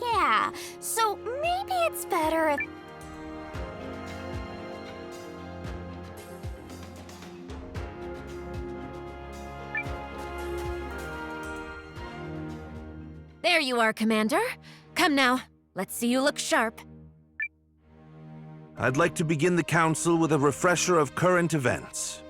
Yeah. So maybe it's better if... There you are, Commander. Come now, let's see you look sharp. I'd like to begin the council with a refresher of current events.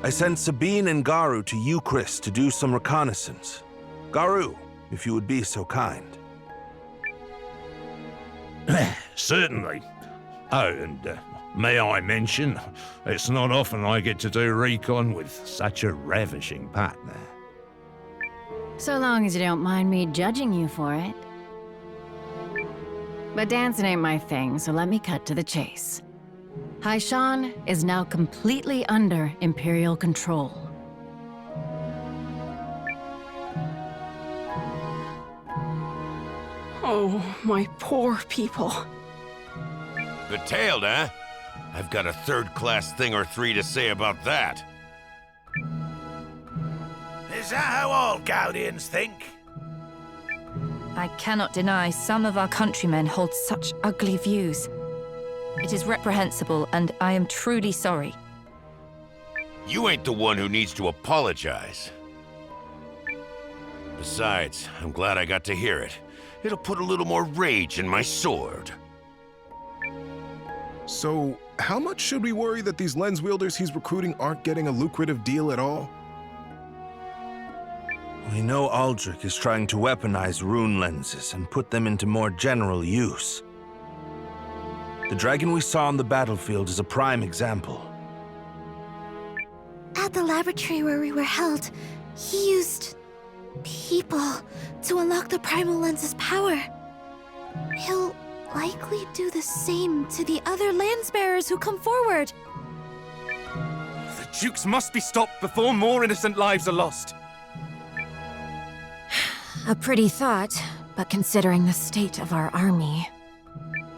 I sent Sabine and Garu to Eucharist to do some reconnaissance. Garu, if you would be so kind. Certainly. Oh, and may I mention, it's not often I get to do recon with such a ravishing partner. So long as you don't mind me judging you for it. But dancing ain't my thing, so let me cut to the chase. Haishan is now completely under Imperial control. Oh, my poor people. Detailed, huh? I've got a third-class thing or three to say about that. Is that how all Gaudians think? I cannot deny some of our countrymen hold such ugly views. It is reprehensible, and I am truly sorry. You ain't the one who needs to apologize. Besides, I'm glad I got to hear it. It'll put a little more rage in my sword. So, how much should we worry that these lens wielders he's recruiting aren't getting a lucrative deal at all? We know Aldrich is trying to weaponize rune lenses and put them into more general use. The dragon we saw on the battlefield is a prime example. At the laboratory where we were held, he used... people to unlock the primal lens's power. He'll likely do the same to the other landsbearers who come forward. The Dukes must be stopped before more innocent lives are lost. A pretty thought, but considering the state of our army...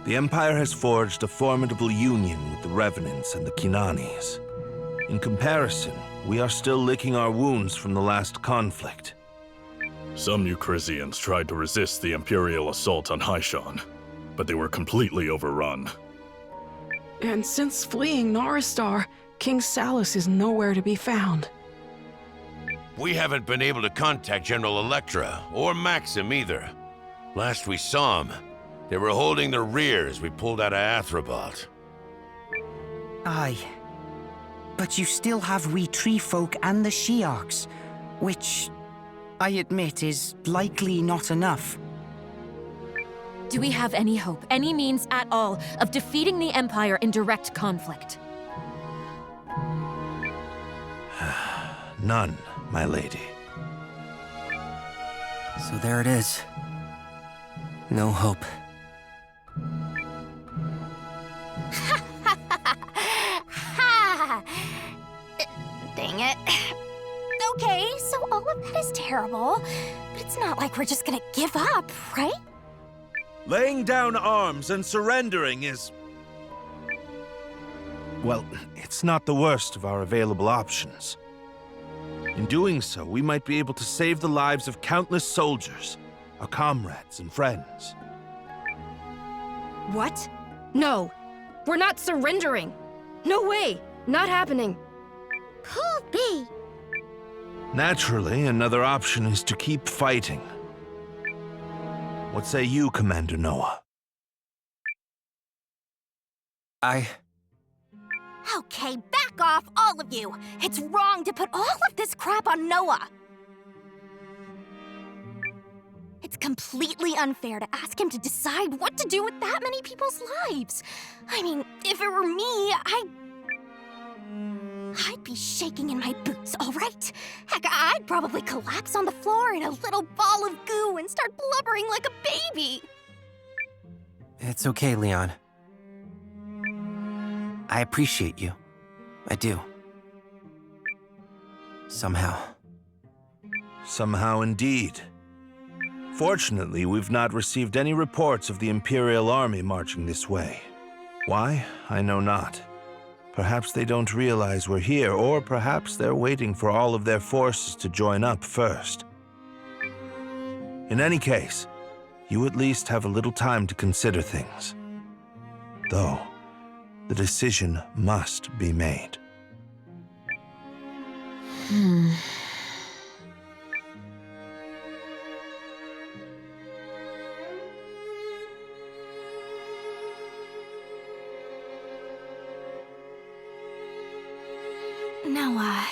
The Empire has forged a formidable union with the Revenants and the Kinanis. In comparison, we are still licking our wounds from the last conflict. Some Euchrisians tried to resist the Imperial assault on Haishan, but they were completely overrun. And since fleeing Naristar, King Salus is nowhere to be found. We haven't been able to contact General Electra, or Maxim either. Last we saw them, they were holding the rear as we pulled out of Athrobot. Aye. But you still have we tree folk and the Shiarchs, which, I admit, is likely not enough. Do we have any hope, any means at all, of defeating the Empire in direct conflict? None, my lady. So there it is. No hope. Ha! Dang it. Okay, so all of that is terrible, but it's not like we're just gonna give up, right? Laying down arms and surrendering is... well, it's not the worst of our available options. In doing so, we might be able to save the lives of countless soldiers, our comrades and friends. What? No. We're not surrendering. No way. Not happening. Could be. Naturally, another option is to keep fighting. What say you, Commander Noah? Okay, back off, all of you! It's wrong to put all of this crap on Noah! It's completely unfair to ask him to decide what to do with that many people's lives. I mean, if it were me, I'd be shaking in my boots, all right? Heck, I'd probably collapse on the floor in a little ball of goo and start blubbering like a baby. It's okay, Leon. I appreciate you. I do. Somehow. Somehow indeed. Fortunately, we've not received any reports of the Imperial Army marching this way. Why? I know not. Perhaps they don't realize we're here, or perhaps they're waiting for all of their forces to join up first. In any case, you at least have a little time to consider things. Though, the decision must be made. Noah.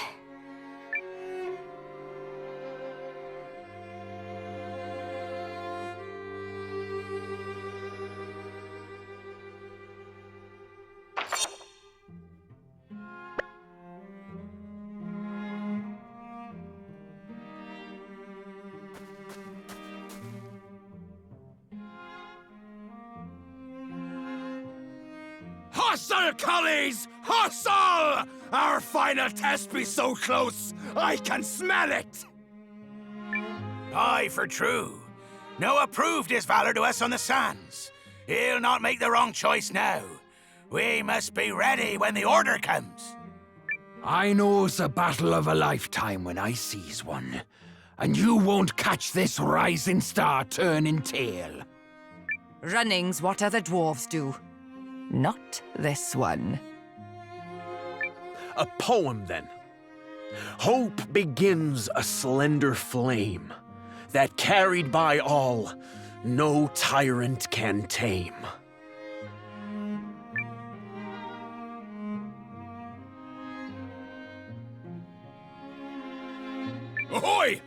Hostile, collies! Hostile! Our final test be so close, I can smell it! Aye, for true. Noah proved his valor to us on the sands. He'll not make the wrong choice now. We must be ready when the order comes. I know's a battle of a lifetime when I sees one. And you won't catch this rising star turning tail. Running's what other dwarves do. Not this one. A poem, then. Hope begins a slender flame that, carried by all, no tyrant can tame. Ahoy!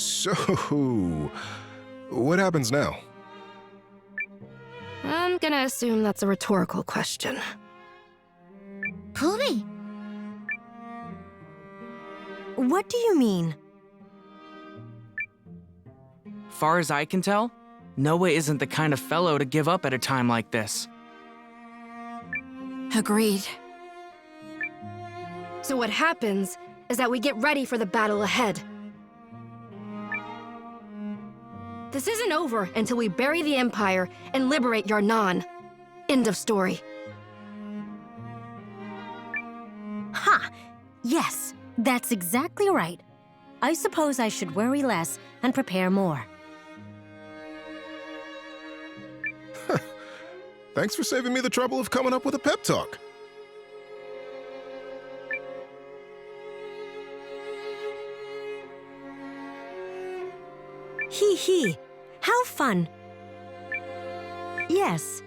So, what happens now? I'm gonna assume that's a rhetorical question. Puli! What do you mean? Far as I can tell, Noah isn't the kind of fellow to give up at a time like this. Agreed. So what happens is that we get ready for the battle ahead. This isn't over until we bury the Empire and liberate Yarnan. End of story. Ha! Yes, that's exactly right. I suppose I should worry less and prepare more. Thanks for saving me the trouble of coming up with a pep talk. Hee hee. How fun. Yes.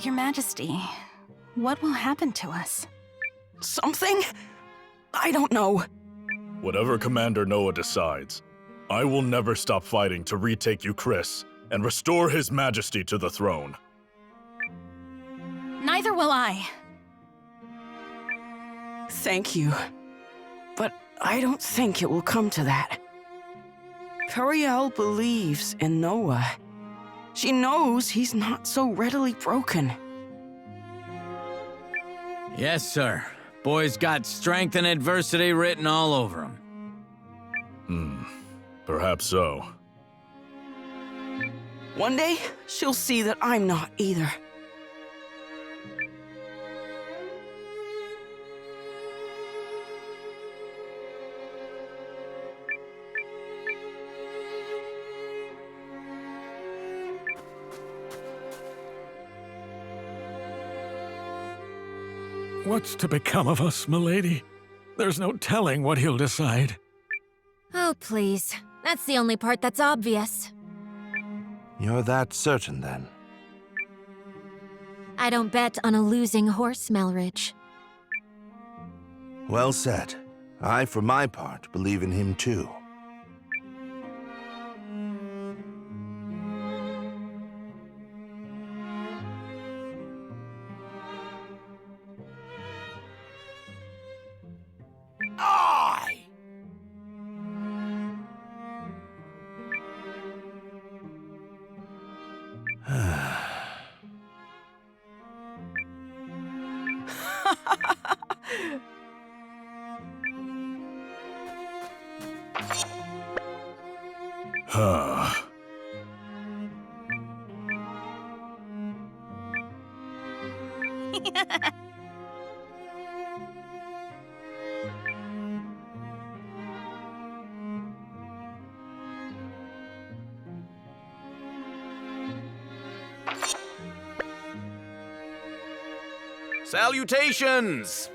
Your Majesty, what will happen to us? Something? I don't know. Whatever Commander Noah decides, I will never stop fighting to retake Chris and restore His Majesty to the throne. Neither will I. Thank you. But I don't think it will come to that. Periel believes in Noah. She knows he's not so readily broken. Yes, sir. Boy's got strength and adversity written all over him. Perhaps so. One day, she'll see that I'm not either. What's to become of us, milady? There's no telling what he'll decide. Oh, please. That's the only part that's obvious. You're that certain, then? I don't bet on a losing horse, Melridge. Well said. I, for my part, believe in him too. Salutations!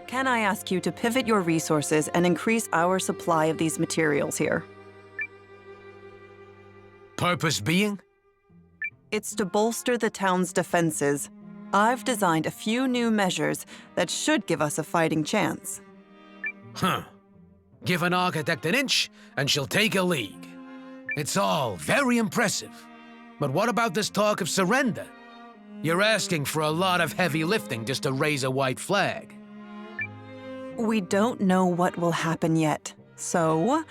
Can I ask you to pivot your resources and increase our supply of these materials here? Purpose being? It's to bolster the town's defenses. I've designed a few new measures that should give us a fighting chance. Huh. Give an architect an inch, and she'll take a league. It's all very impressive. But what about this talk of surrender? You're asking for a lot of heavy lifting just to raise a white flag. We don't know what will happen yet, so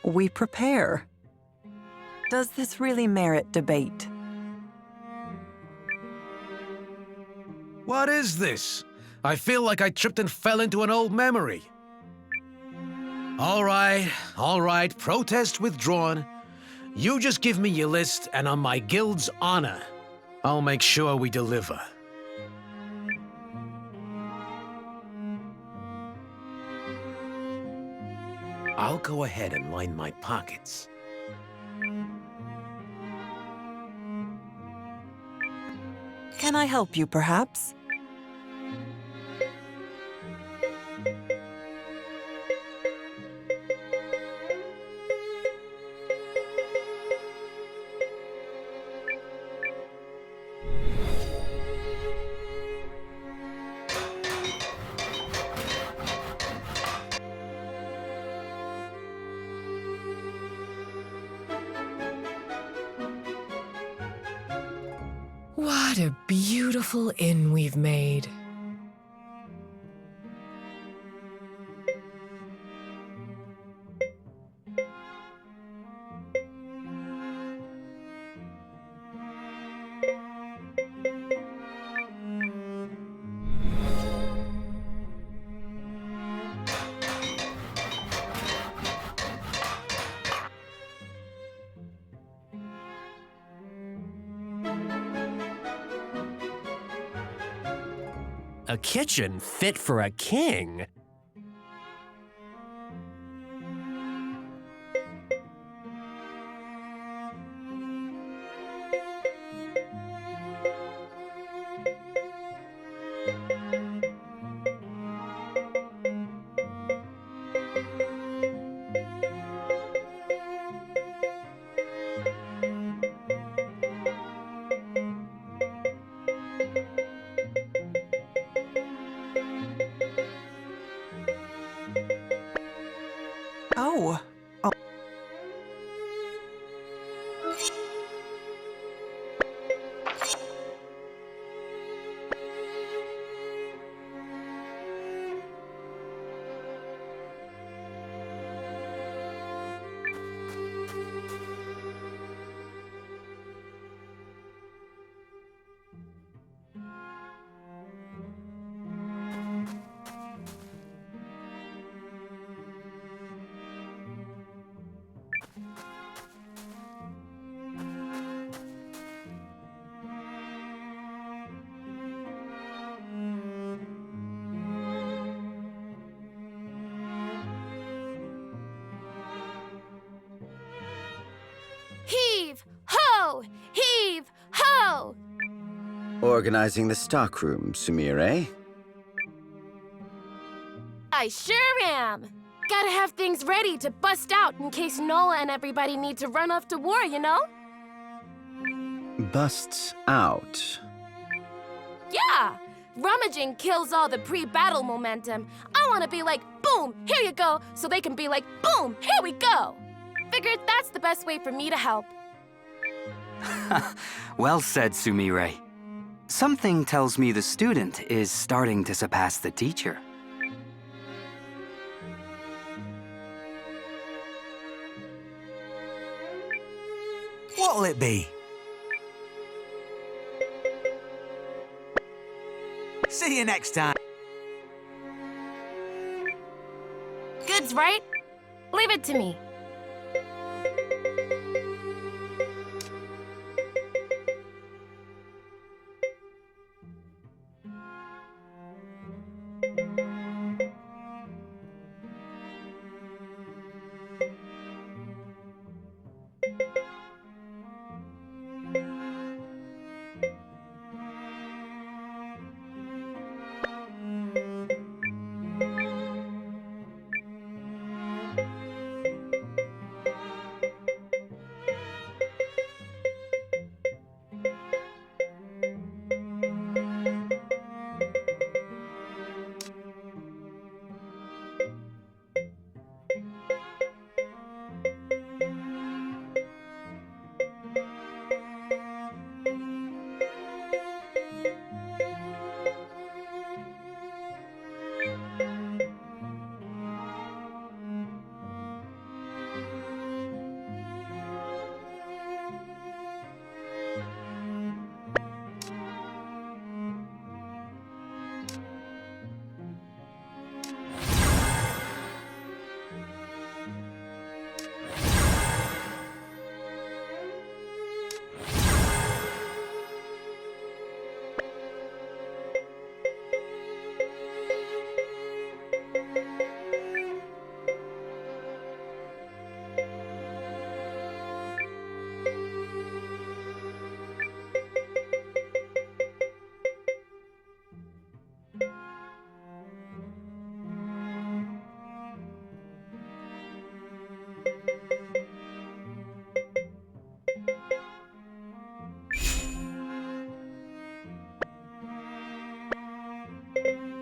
we prepare. Does this really merit debate? What is this? I feel like I tripped and fell into an old memory. All right, protest withdrawn. You just give me your list, and on my guild's honor, I'll make sure we deliver. I'll go ahead and line my pockets. Can I help you, perhaps? What a beautiful inn we've made. A kitchen fit for a king? Heave, ho! Heave, ho! Organizing the stockroom, Sumire. I sure am. Gotta have things ready to bust out in case Noah and everybody need to run off to war, you know? Busts out. Yeah! Rummaging kills all the pre-battle momentum. I wanna be like, boom, here you go, so they can be like, boom, here we go! Figured that's the best way for me to help. Well said, Sumire. Something tells me the student is starting to surpass the teacher. What'll it be? See you next time. Goods, right? Leave it to me.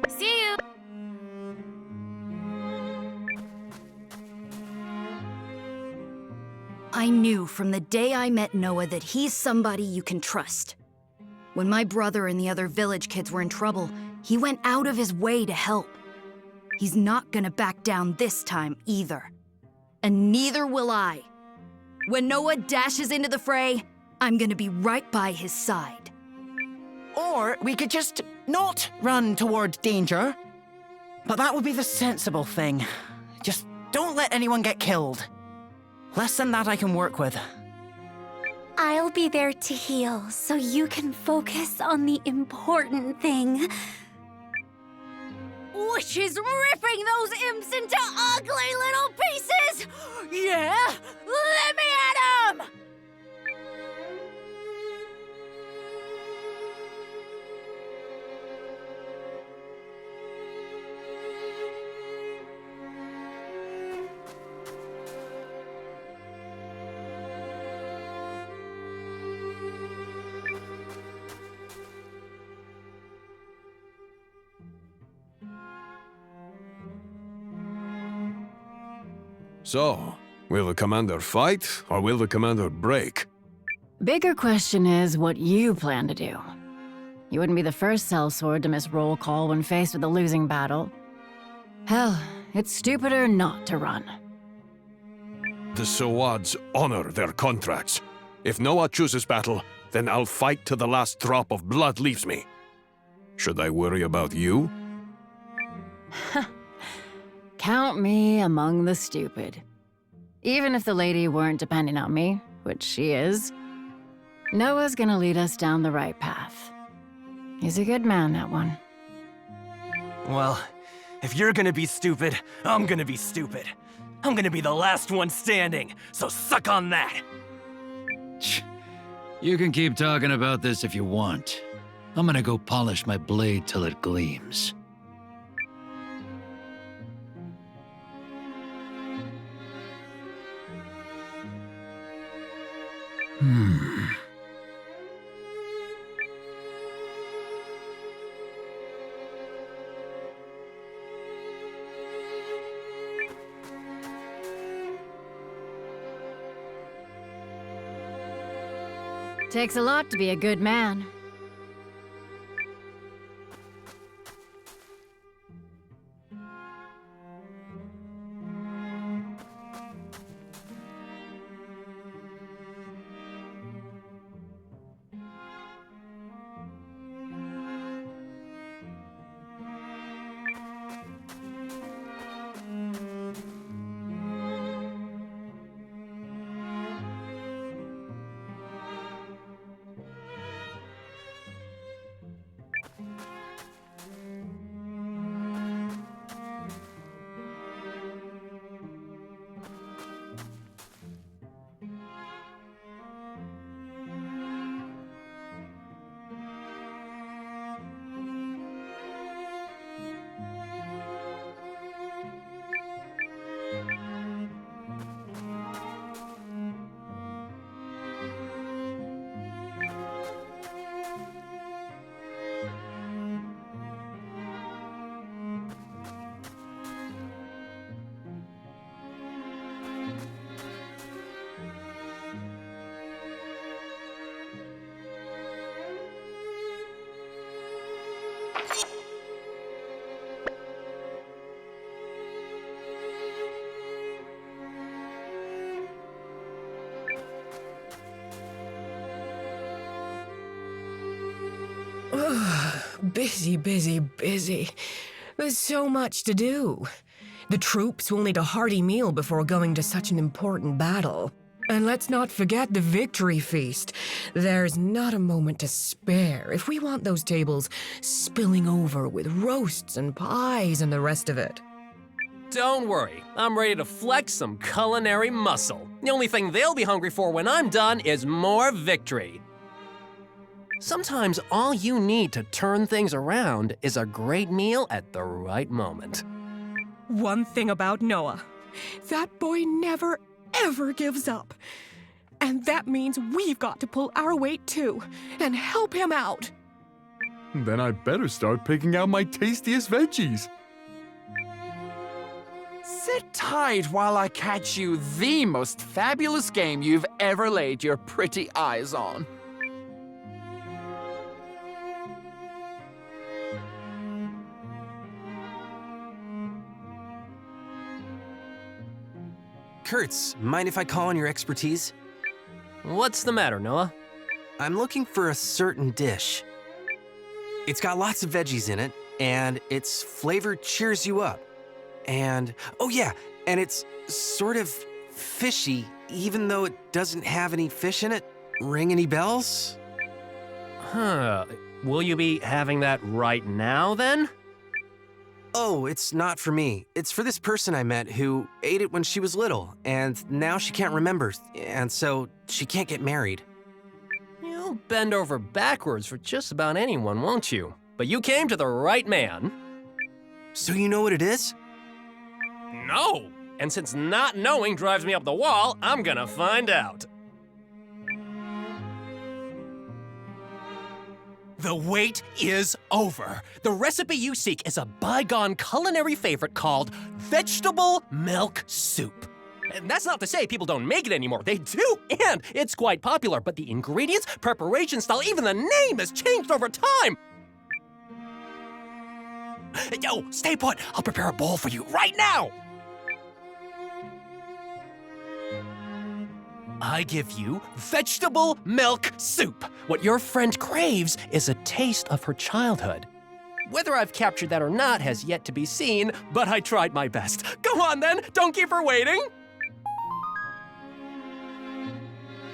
See you! I knew from the day I met Noah that he's somebody you can trust. When my brother and the other village kids were in trouble, he went out of his way to help. He's not gonna back down this time either. And neither will I. When Noah dashes into the fray, I'm gonna be right by his side. Or we could just not run toward danger. But that would be the sensible thing. Just don't let anyone get killed. Less than that I can work with. I'll be there to heal, so you can focus on the important thing. Which is ripping those imps into ugly little pieces! Yeah? Let me at 'em! So, will the commander fight, or will the commander break? Bigger question is what you plan to do. You wouldn't be the first sellsword to miss roll call when faced with a losing battle. Hell, it's stupider not to run. The Sawads honor their contracts. If Noah chooses battle, then I'll fight till the last drop of blood leaves me. Should I worry about you? Count me among the stupid. Even if the lady weren't depending on me, which she is, Noah's gonna lead us down the right path. He's a good man, that one. Well, if you're gonna be stupid, I'm gonna be stupid. I'm gonna be the last one standing, so suck on that! You can keep talking about this if you want. I'm gonna go polish my blade till it gleams. Takes a lot to be a good man. Busy, busy, busy. There's so much to do. The troops will need a hearty meal before going to such an important battle. And let's not forget the victory feast. There's not a moment to spare if we want those tables spilling over with roasts and pies and the rest of it. Don't worry, I'm ready to flex some culinary muscle. The only thing they'll be hungry for when I'm done is more victory. Sometimes all you need to turn things around is a great meal at the right moment. One thing about Noah, that boy never, ever gives up. And that means we've got to pull our weight too, and help him out. Then I better start picking out my tastiest veggies. Sit tight while I catch you the most fabulous game you've ever laid your pretty eyes on. Kurtz, mind if I call on your expertise? What's the matter, Noah? I'm looking for a certain dish. It's got lots of veggies in it, and its flavor cheers you up. And, oh yeah, and it's sort of fishy, even though it doesn't have any fish in it. Ring any bells? Huh. Will you be having that right now, then? Oh, it's not for me. It's for this person I met who ate it when she was little, and now she can't remember, and so she can't get married. You'll bend over backwards for just about anyone, won't you? But you came to the right man. So you know what it is? No! And since not knowing drives me up the wall, I'm gonna find out. The wait is over. The recipe you seek is a bygone culinary favorite called vegetable milk soup. And that's not to say people don't make it anymore. They do, and it's quite popular. But the ingredients, preparation style, even the name has changed over time. Yo, stay put. I'll prepare a bowl for you right now. I give you vegetable milk soup. What your friend craves is a taste of her childhood. Whether I've captured that or not has yet to be seen, but I tried my best. Go on then, don't keep her waiting.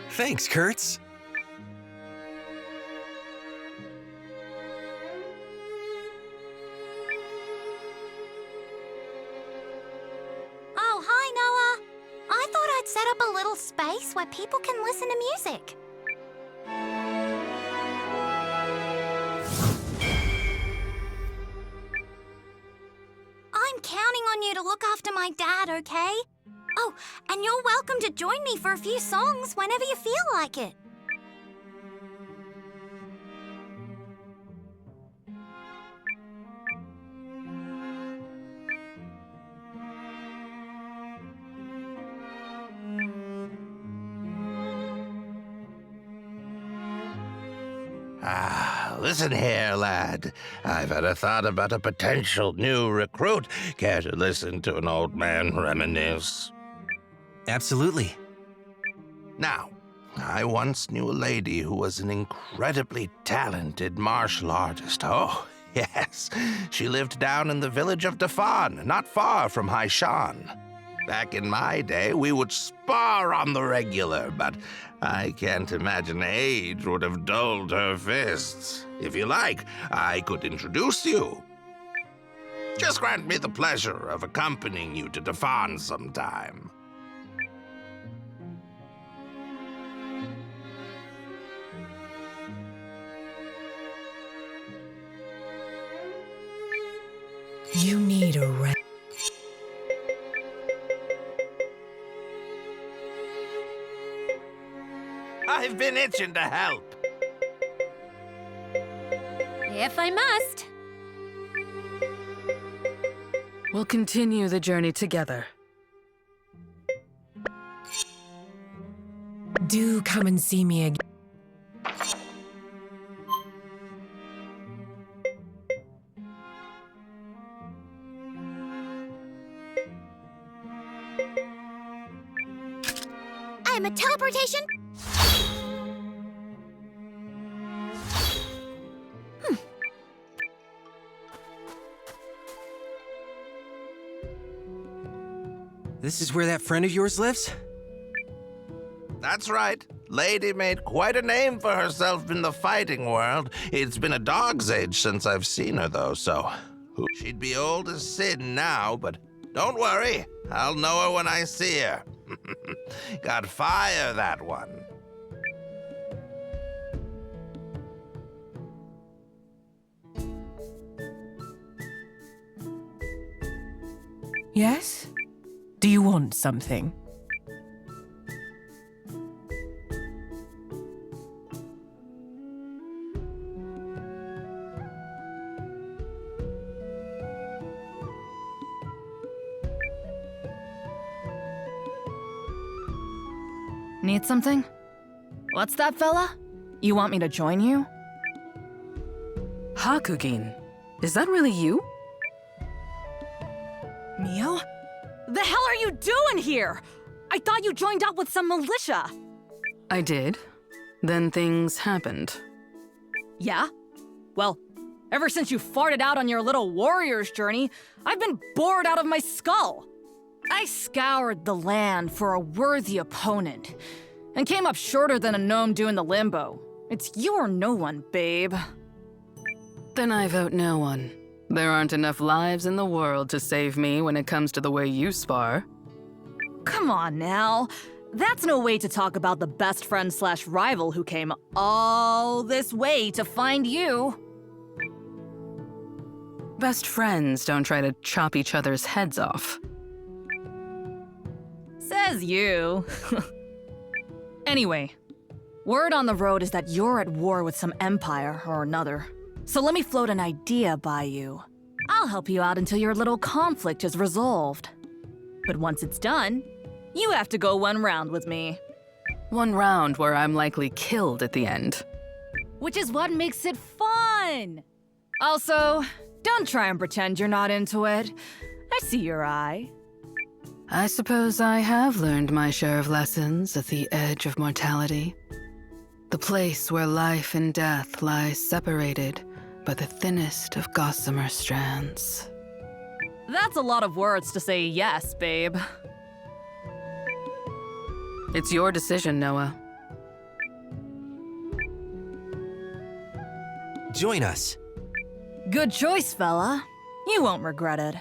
Thanks, Kurtz. Oh, hi, Noah. I thought I'd set up a little space where people can listen to music. I'm counting on you to look after my dad, okay? Oh, and you're welcome to join me for a few songs whenever you feel like it. Listen here, lad. I've had a thought about a potential new recruit. Care to listen to an old man reminisce? Absolutely. Now, I once knew a lady who was an incredibly talented martial artist. Oh, yes. She lived down in the village of Dafan, not far from Haishan. Back in my day, we would spar on the regular, but I can't imagine age would have dulled her fists. If you like, I could introduce you. Just grant me the pleasure of accompanying you to Dafan sometime. You need a rest. I've been itching to help. If I must. We'll continue the journey together. Do come and see me again. I'm a teleportation. This is where that friend of yours lives? That's right. Lady made quite a name for herself in the fighting world. It's been a dog's age since I've seen her, though, so she'd be old as sin now, but don't worry. I'll know her when I see her. Got fire, that one. Yes? Do you want something? Need something? What's that, fella? You want me to join you? Hakugin, is that really you? Mio? The hell are you doing here? I thought you joined up with some militia. I did. Then things happened. Yeah? Well, ever since you farted out on your little warrior's journey, I've been bored out of my skull. I scoured the land for a worthy opponent, and came up shorter than a gnome doing the limbo. It's you or no one, babe. Then I vote no one. There aren't enough lives in the world to save me when it comes to the way you spar. Come on now. That's no way to talk about the best friend / rival who came all this way to find you. Best friends don't try to chop each other's heads off. Says you. Anyway, word on the road is that you're at war with some empire or another. So let me float an idea by you. I'll help you out until your little conflict is resolved. But once it's done, you have to go one round with me. One round where I'm likely killed at the end. Which is what makes it fun! Also, don't try and pretend you're not into it. I see your eye. I suppose I have learned my share of lessons at the edge of mortality. The place where life and death lie separated by the thinnest of gossamer strands. That's a lot of words to say yes, babe. It's your decision, Noah. Join us. Good choice, fella. You won't regret it.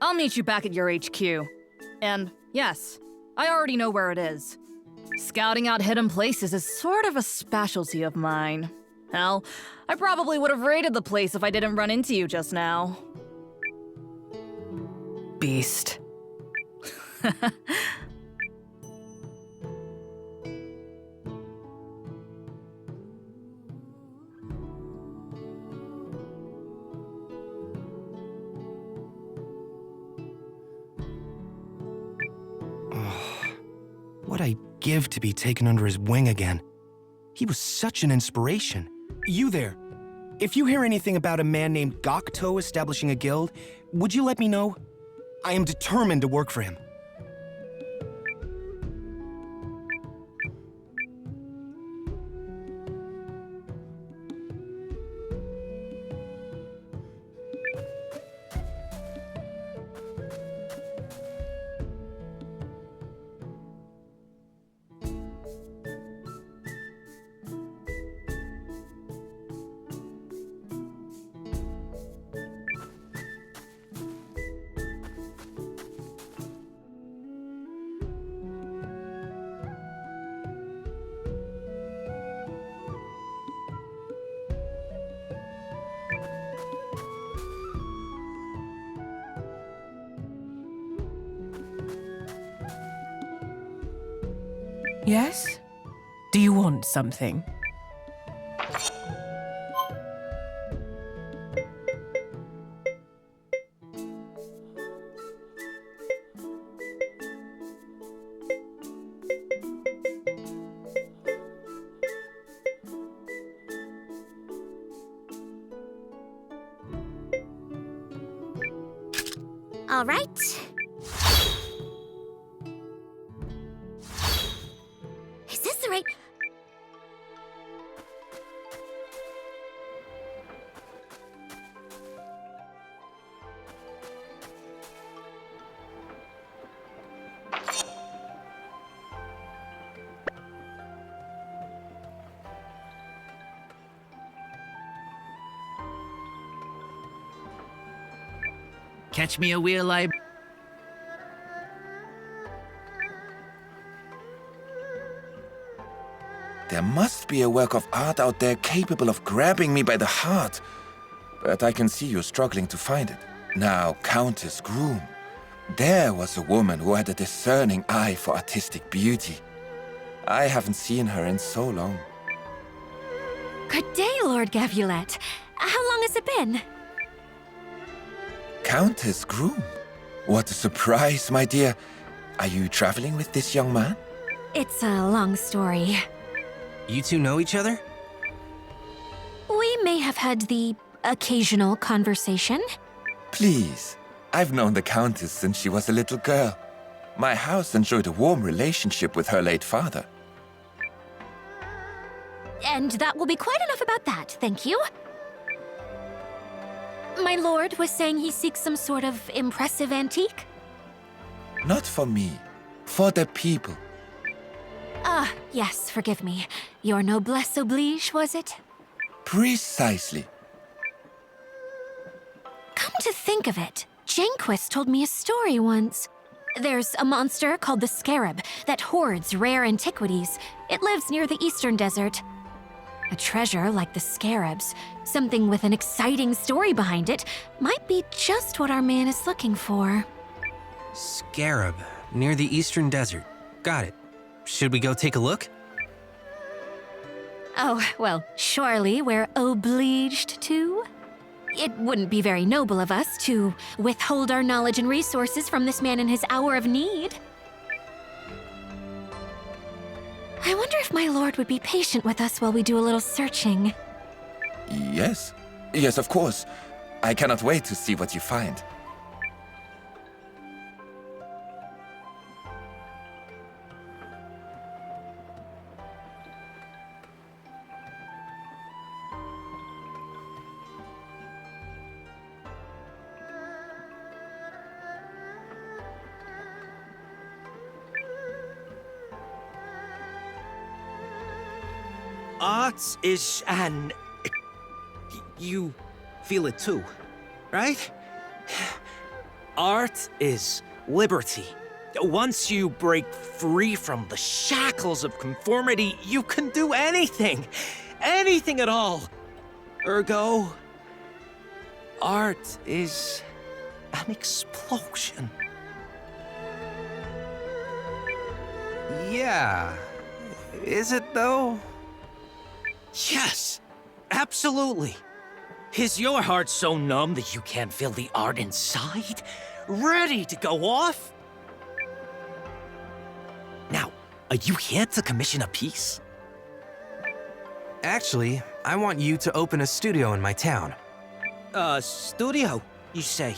I'll meet you back at your HQ. And yes, I already know where it is. Scouting out hidden places is sort of a specialty of mine. Hell, I probably would have raided the place if I didn't run into you just now. Beast. What I'd give to be taken under his wing again. He was such an inspiration. You there. If you hear anything about a man named Gokto establishing a guild, would you let me know? I am determined to work for him. Yes? Do you want something? All right. Is this the right... Catch me a wheel, I... There must be a work of art out there capable of grabbing me by the heart. But I can see you struggling to find it. Now, Countess Groom. There was a woman who had a discerning eye for artistic beauty. I haven't seen her in so long. Good day, Lord Gavulette. How long has it been? Countess Groom? What a surprise, my dear. Are you traveling with this young man? It's a long story. You two know each other? We may have had the occasional conversation. Please. I've known the Countess since she was a little girl. My house enjoyed a warm relationship with her late father. And that will be quite enough about that, thank you. My lord was saying he seeks some sort of impressive antique? Not for me. For the people. Ah, yes, forgive me. Your noblesse oblige, was it? Precisely. Come to think of it, Janquist told me a story once. There's a monster called the Scarab that hoards rare antiquities. It lives near the Eastern Desert. A treasure like the Scarab's, something with an exciting story behind it, might be just what our man is looking for. Scarab, near the Eastern Desert. Got it. Should we go take a look? Oh, well, surely we're obliged to. It wouldn't be very noble of us to withhold our knowledge and resources from this man in his hour of need. I wonder if my lord would be patient with us while we do a little searching. Yes. Yes, of course. I cannot wait to see what you find. Art is an... You feel it too, right? Art is liberty. Once you break free from the shackles of conformity, you can do anything. Anything at all. Ergo, art is an explosion. Yeah. Is it though? Yes, absolutely. Is your heart so numb that you can't feel the art inside? Ready to go off? Now, are you here to commission a piece? Actually, I want you to open a studio in my town. Studio, you say?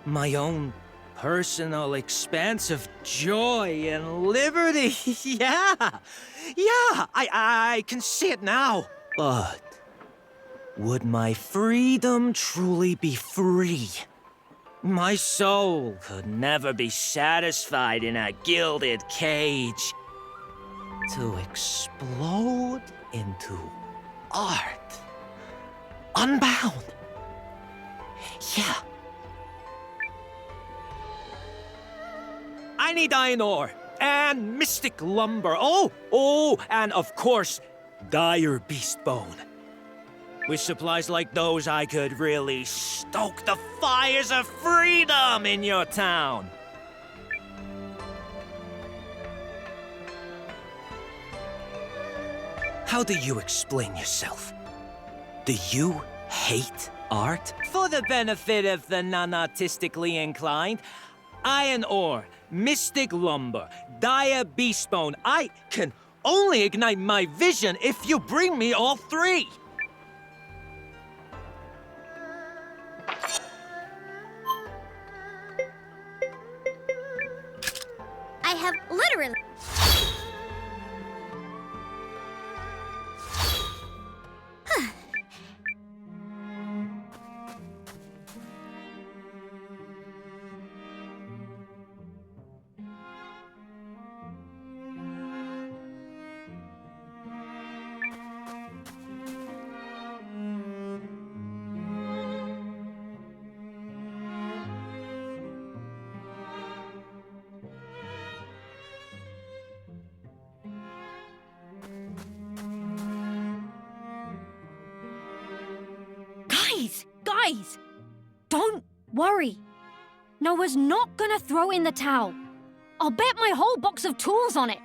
My own personal expanse of joy and liberty. Yeah, I can see it now. But would my freedom truly be free? My soul could never be satisfied in a gilded cage. To explode into art. Unbound. Yeah. I need iron ore and mystic lumber. Oh, and of course, dire beast bone. With supplies like those, I could really stoke the fires of freedom in your town. How do you explain yourself? Do you hate art? For the benefit of the non-artistically inclined, iron ore, mystic lumber, dire beast bone. I can only ignite my vision if you bring me all three. I have literally... Guys! Don't worry. Noah's not gonna throw in the towel. I'll bet my whole box of tools on it.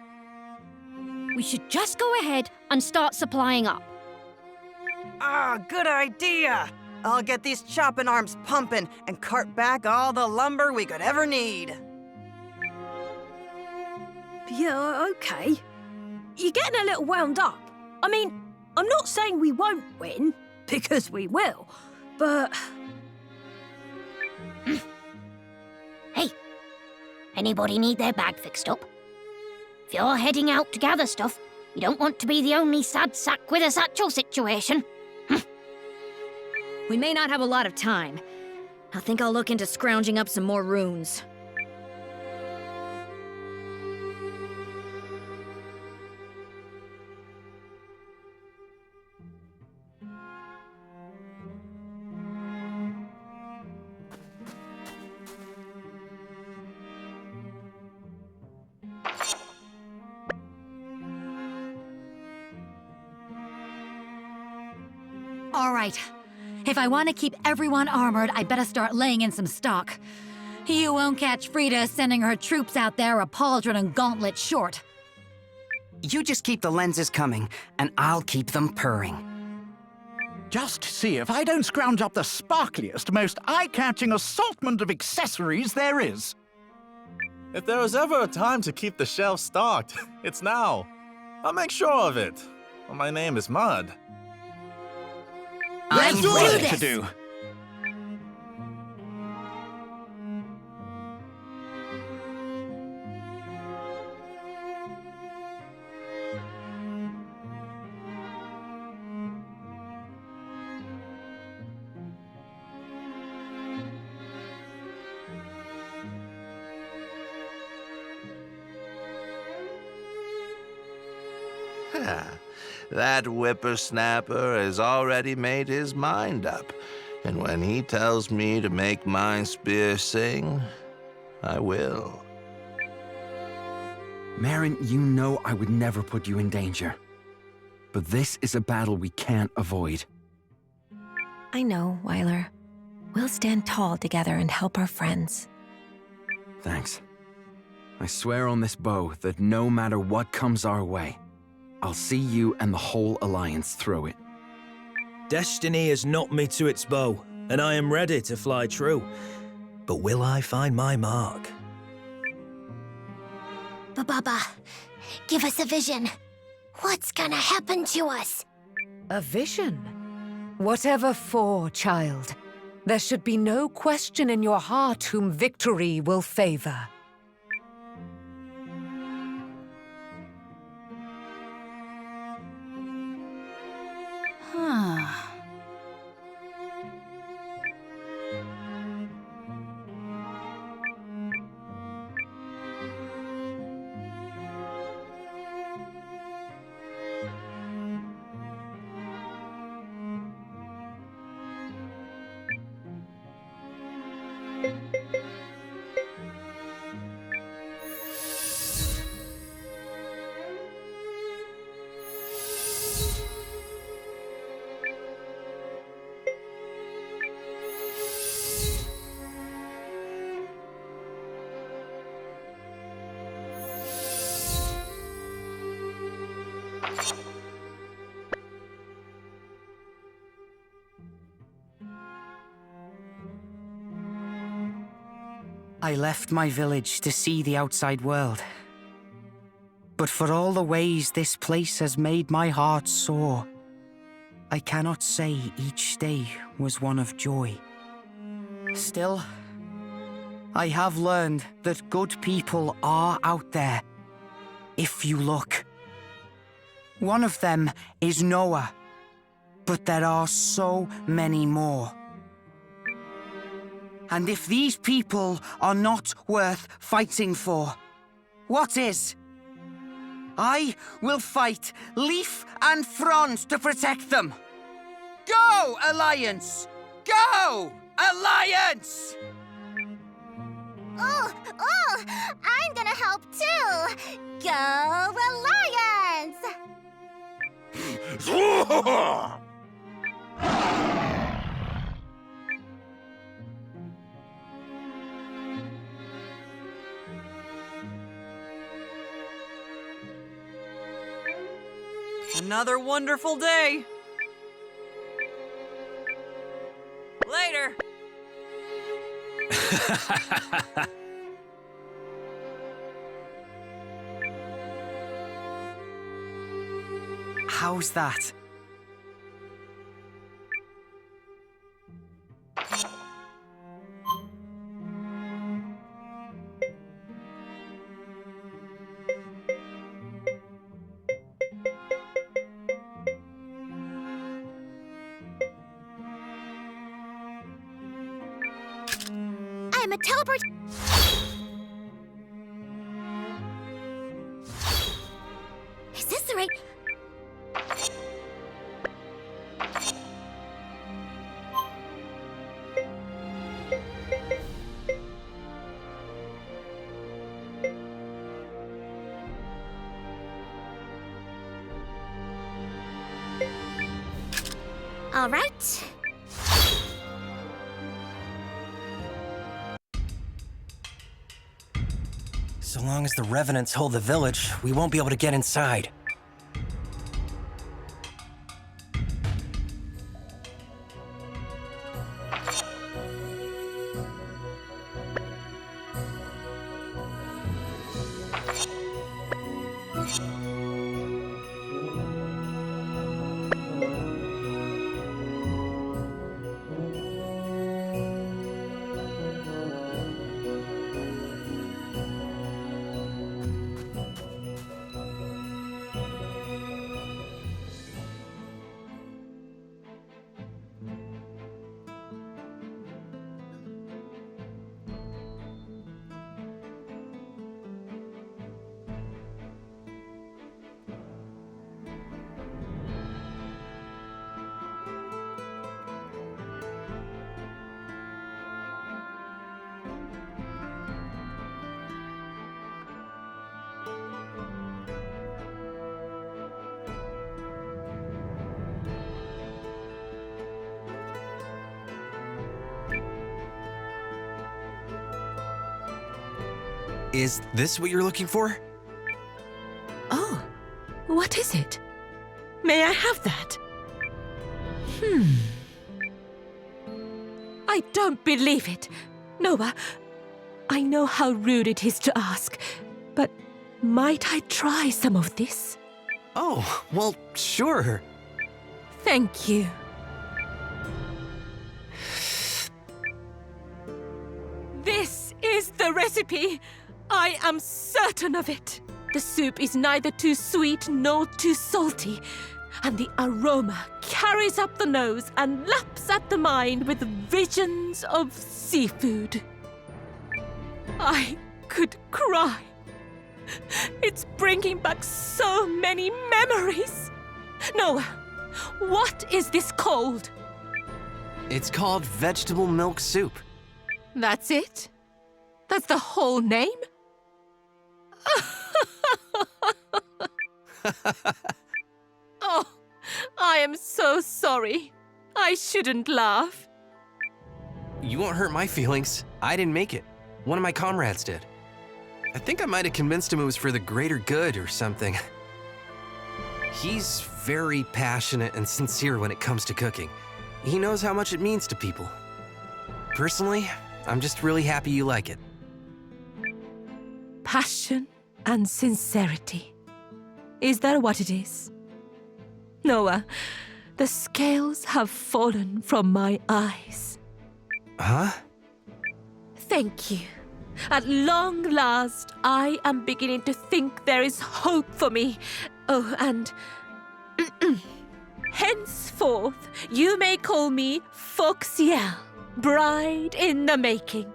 We should just go ahead and start supplying up. Ah, good idea! I'll get these chopping arms pumping and cart back all the lumber we could ever need. Yeah, okay. You're getting a little wound up. I mean, I'm not saying we won't win, because we will, but... Hey, anybody need their bag fixed up? If you're heading out to gather stuff, you don't want to be the only sad sack with a satchel situation. We may not have a lot of time. I think I'll look into scrounging up some more runes. All right. If I want to keep everyone armored, I better start laying in some stock. You won't catch Frida sending her troops out there a pauldron and gauntlet short. You just keep the lenses coming, and I'll keep them purring. Just see if I don't scrounge up the sparkliest, most eye-catching assortment of accessories there is. If there was ever a time to keep the shelves stocked, it's now. I'll make sure of it. Well, my name is Mud. Let's do this! To do. That whippersnapper has already made his mind up. And when he tells me to make my spear sing, I will. Marin, you know I would never put you in danger. But this is a battle we can't avoid. I know, Wyler. We'll stand tall together and help our friends. Thanks. I swear on this bow that no matter what comes our way, I'll see you and the whole Alliance through it. Destiny has knocked me to its bow, and I am ready to fly true. But will I find my mark? Baba, give us a vision. What's gonna happen to us? A vision? Whatever for, child. There should be no question in your heart whom victory will favor. I left my village to see the outside world. But for all the ways this place has made my heart sore, I cannot say each day was one of joy. Still, I have learned that good people are out there, if you look. One of them is Noah, but there are so many more. And if these people are not worth fighting for, what is? I will fight leaf and frond to protect them. Go, Alliance! Go, Alliance! Oh, I'm gonna help too! Go, Alliance! Another wonderful day. Later. How's that? I'm a teleport. Is this the right? All right. So long as the Revenants hold the village, we won't be able to get inside. Is this what you're looking for? Oh, what is it? May I have that? I don't believe it. Noah, I know how rude it is to ask, but might I try some of this? Oh, well, sure. Thank you. This is the recipe. I am certain of it. The soup is neither too sweet nor too salty, and the aroma carries up the nose and laps at the mind with visions of seafood. I could cry. It's bringing back so many memories. Noah, what is this called? It's called vegetable milk soup. That's it? That's the whole name? Oh, I am so sorry. I shouldn't laugh. You won't hurt my feelings. I didn't make it. One of my comrades did. I think I might have convinced him it was for the greater good or something. He's very passionate and sincere when it comes to cooking. He knows how much it means to people. Personally, I'm just really happy you like it. Passion and sincerity. Is that what it is? Noah, the scales have fallen from my eyes. Huh? Thank you. At long last, I am beginning to think there is hope for me. Oh, and henceforth, you may call me Foxiel, bride in the making.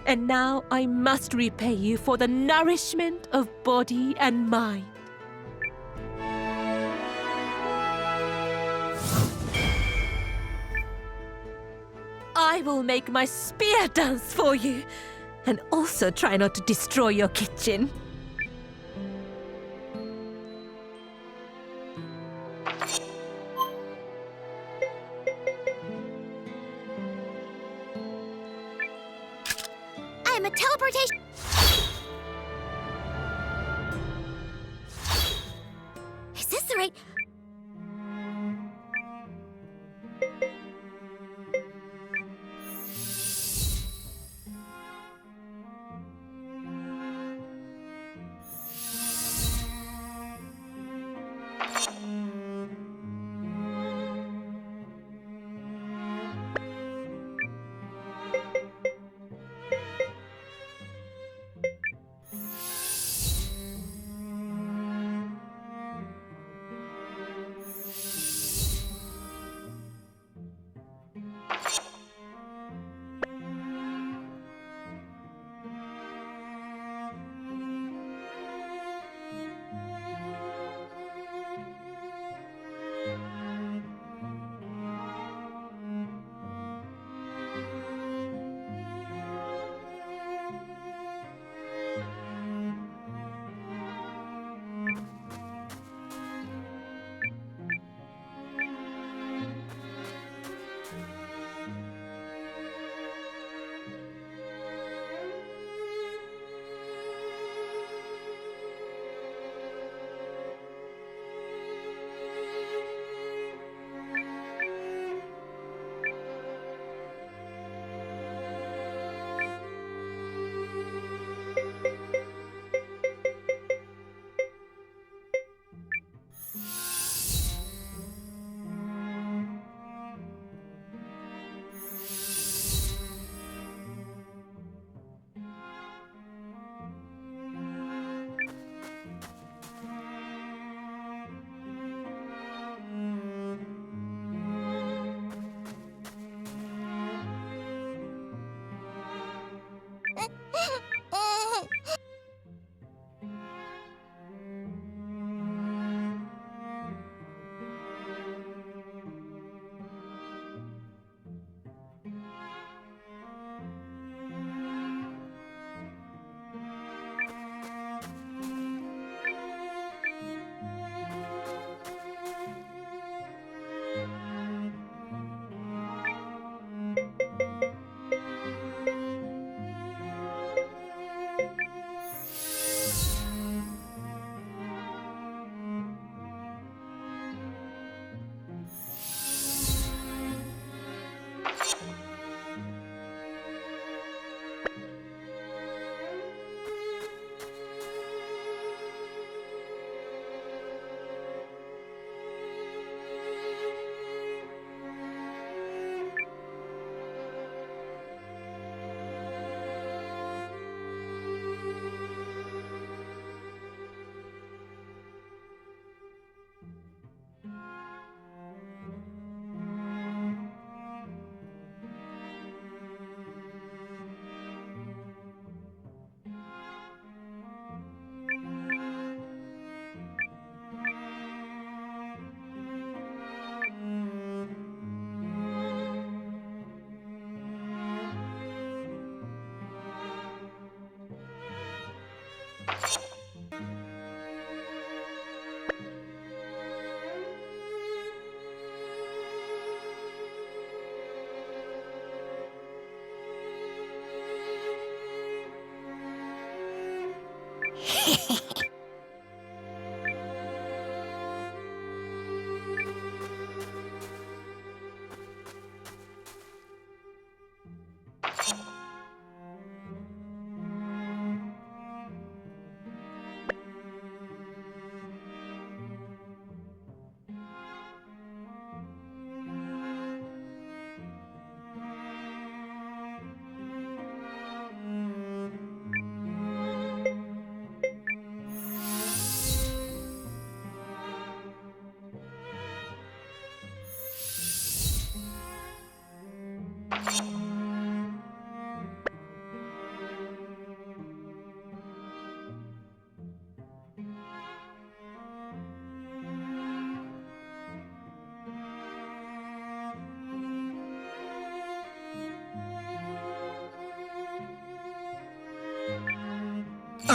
And now I must repay you for the nourishment of body and mind. I will make my spear dance for you, and also try not to destroy your kitchen. I'm a teleportation. Is this the right?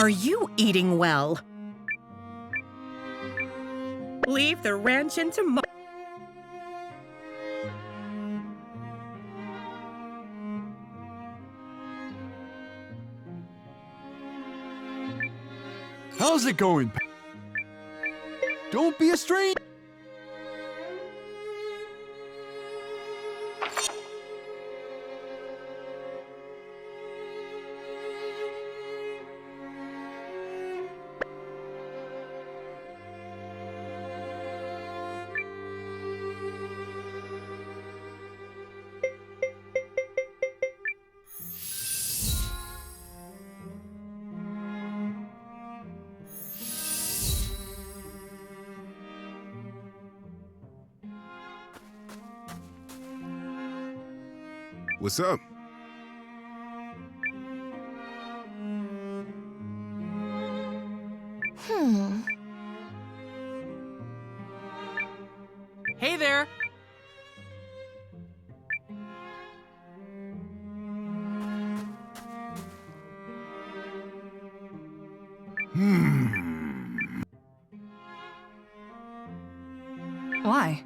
Are you eating well? Leave the ranch into my... How's it going? Don't be a stranger. What's up? Hey there! Why?